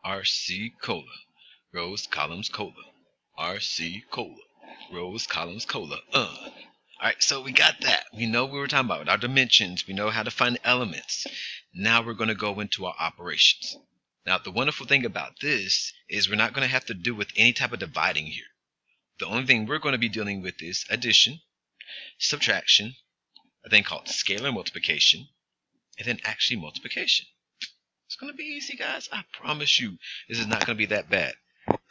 RC cola. Rows, columns, cola. RC cola. Rows, columns, cola. Alright, so we got that. We know what we were talking about. Our dimensions. We know how to find elements. Now we're going to go into our operations. Now, the wonderful thing about this is we're not going to have to do with any type of dividing here. The only thing we're going to be dealing with is addition, subtraction, a thing called scalar multiplication, and then actually multiplication. It's going to be easy, guys. I promise you, this is not going to be that bad.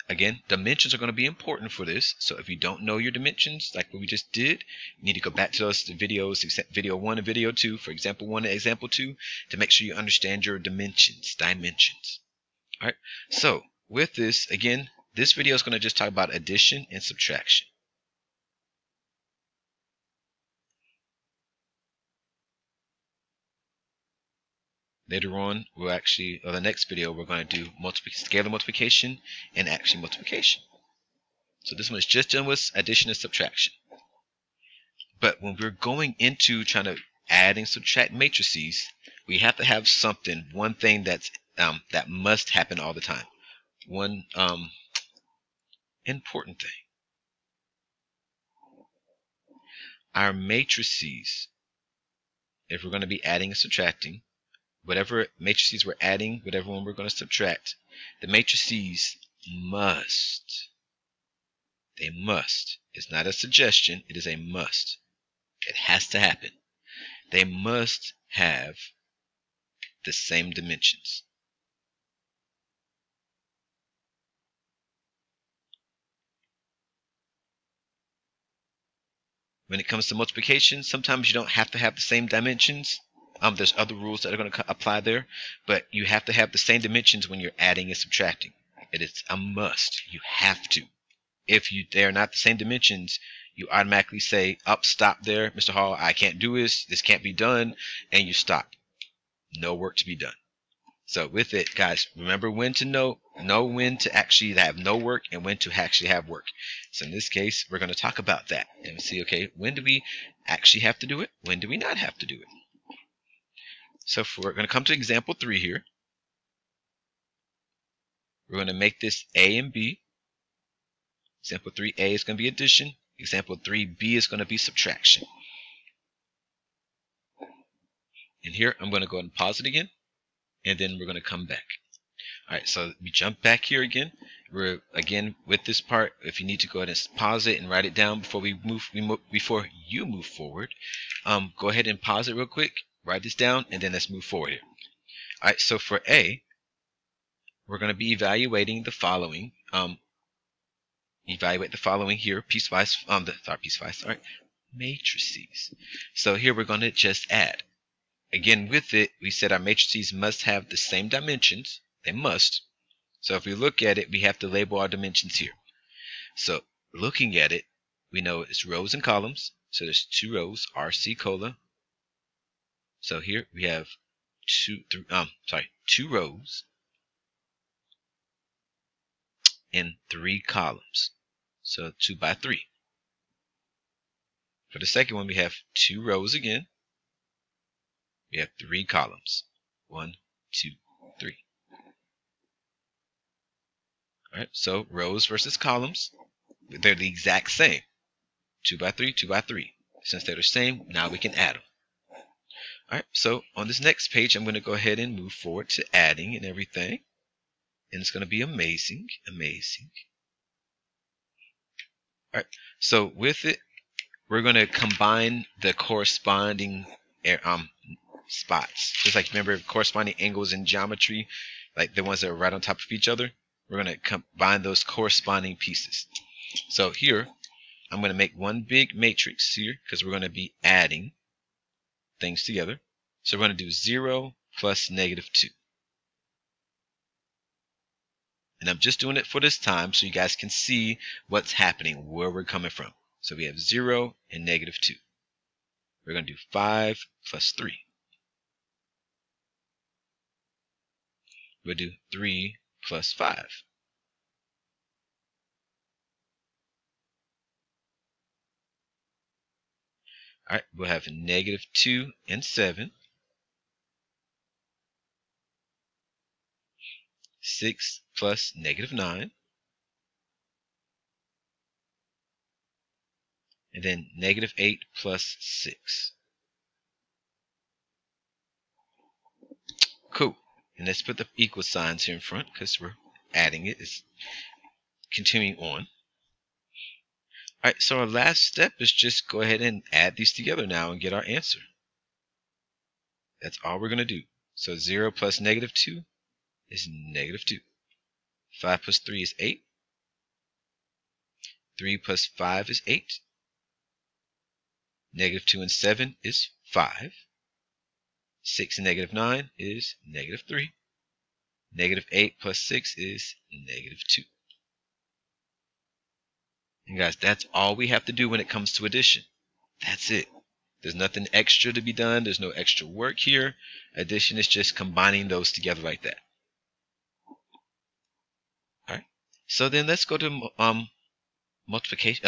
Again, dimensions are going to be important for this. So if you don't know your dimensions, like what we just did, you need to go back to those videos, video 1 and video 2, for example 1 and example 2, to make sure you understand your dimensions. All right. So with this, again, this video is going to just talk about addition and subtraction. Later on, we'll actually, or the next video, we're going to do scalar multiplication and actual multiplication. So this one is just dealing with addition and subtraction. But when we're going into trying to add and subtract matrices, we have to have something, one thing that's that must happen all the time. One important thing. Our matrices, if we're going to be adding and subtracting, whatever matrices we're adding, whatever one we're going to subtract, the matrices must. They must. It's not a suggestion, it is a must. It has to happen. They must have the same dimensions. When it comes to multiplication, sometimes you don't have to have the same dimensions. There's other rules that are going to apply there, but you have to have the same dimensions when you're adding and subtracting. It is a must. You have to. If they are not the same dimensions, you automatically say, up, stop there, Mr. Hall, I can't do this, this can't be done, and you stop. No work to be done. So with it, guys, remember when to know when to actually have no work and when to actually have work. So in this case, we're going to talk about that and see, okay, when do we actually have to do it? When do we not have to do it? So we're going to come to example 3 here. We're going to make this A and B. Example 3A is going to be addition. Example 3B is going to be subtraction. And here, I'm going to go ahead and pause it again. And then we're going to come back. Alright, so we jump back here again. We're again with this part. If you need to go ahead and pause it and write it down before before you move forward, go ahead and pause it real quick. Write this down, and then let's move forward here. Alright, so for A, we're going to be evaluating the following. Evaluate the following here, piecewise. Matrices. So here we're going to just add. Again, with it, we said our matrices must have the same dimensions. They must. So if we look at it, we have to label our dimensions here. So looking at it, we know it's rows and columns. So there's 2 rows, RC cola. So here we have 2 rows and 3 columns. So 2 by 3. For the second one, we have 2 rows again. We have 3 columns. 1, 2, 3. Alright, so rows versus columns, they're the exact same. 2 by 3, 2 by 3. Since they're the same, now we can add them. Alright, so on this next page, I'm going to go ahead and move forward to adding and everything. And it's going to be amazing, amazing. Alright, so with it, we're going to combine the corresponding spots. Just like, remember, corresponding angles in geometry, like the ones that are right on top of each other. We're going to combine those corresponding pieces. So here, I'm going to make one big matrix here because we're going to be adding things together. So we're going to do 0 plus -2. And I'm just doing it for this time so you guys can see what's happening, where we're coming from. So we have 0 and -2. We're going to do 5 plus 3. We'll do 3 plus 5. Alright, we'll have -2 and 7. 6 plus negative 9. And then negative 8 plus 6. Cool. And let's put the equal signs here in front because we're adding it. It's continuing on. Alright, so our last step is just go ahead and add these together now and get our answer. That's all we're going to do. So 0 plus negative 2 is negative 2. 5 plus 3 is 8. 3 plus 5 is 8. Negative 2 and 7 is 5. 6 and negative 9 is negative 3. Negative 8 plus 6 is negative 2. And guys, that's all we have to do when it comes to addition. That's it. There's nothing extra to be done. There's no extra work here. Addition is just combining those together like that. Alright. So then let's go to multiplication.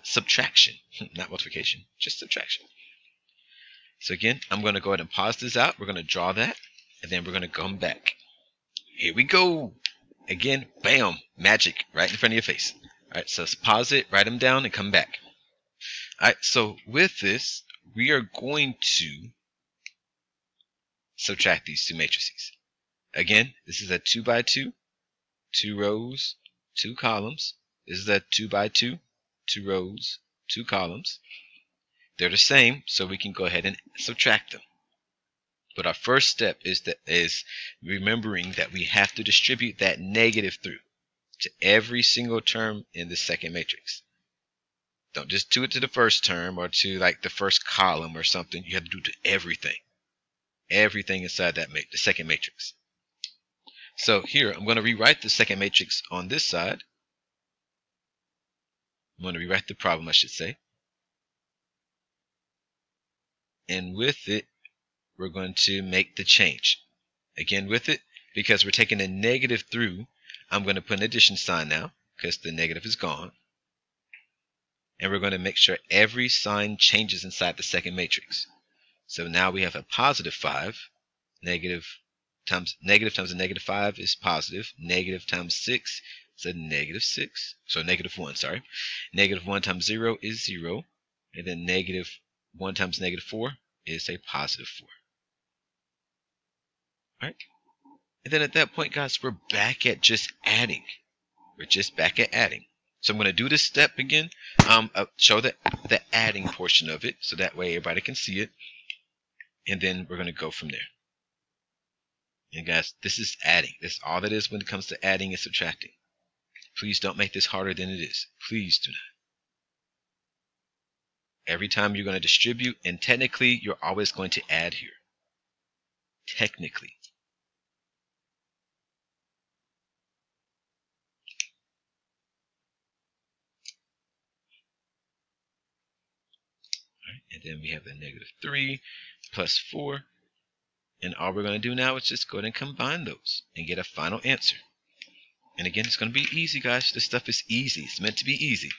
Subtraction. Not multiplication, just subtraction. So again, I'm going to go ahead and pause this out. We're going to draw that, and then we're going to come back. Here we go. Again, bam, magic right in front of your face. All right, so let's pause it, write them down, and come back. All right, so with this, we are going to subtract these two matrices. Again, this is a 2 by 2, 2 rows, 2 columns. This is a 2 by 2, 2 rows, 2 columns. They're the same, so we can go ahead and subtract them. But our first step is remembering that we have to distribute that negative through to every single term in the second matrix. Don't just do it to the first term or to like the first column or something. You have to do it to everything. Everything inside that the second matrix. So here, I'm going to rewrite the second matrix on this side. I'm going to rewrite the problem, I should say. And with it, we're going to make the change. Again, with it, because we're taking a negative through, I'm going to put an addition sign now because the negative is gone. And we're going to make sure every sign changes inside the second matrix. So now we have a positive 5. Negative times a negative 5 is positive. Negative times 6 is a negative 6. So negative 1, sorry. Negative 1 times 0 is 0. And then negative 1 times negative 4 is a positive 4. Alright? And then at that point, guys, we're back at just adding. We're just back at adding. So I'm going to do this step again. Show the adding portion of it, so that way everybody can see it. And then we're going to go from there. And guys, this is adding. That's all that is when it comes to adding and subtracting. Please don't make this harder than it is. Please do not. Every time you're going to distribute, and technically, you're always going to add here. Technically. Alright, and then we have the negative 3 plus 4. And all we're going to do now is just go ahead and combine those and get a final answer. And again, it's going to be easy, guys. This stuff is easy. It's meant to be easy.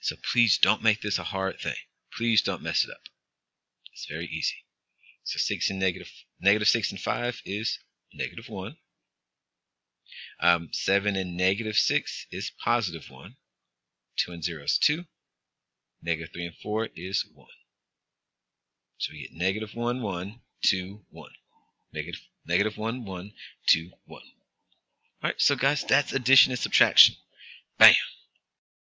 So please don't make this a hard thing. Please don't mess it up. It's very easy. So 6 and negative 6 and 5 is negative 1. 7 and negative 6 is positive 1. 2 and 0 is 2. Negative 3 and 4 is 1. So we get negative 1, 1, 2, 1. Negative 1, 1, 2, 1. Alright, so guys, that's addition and subtraction. Bam!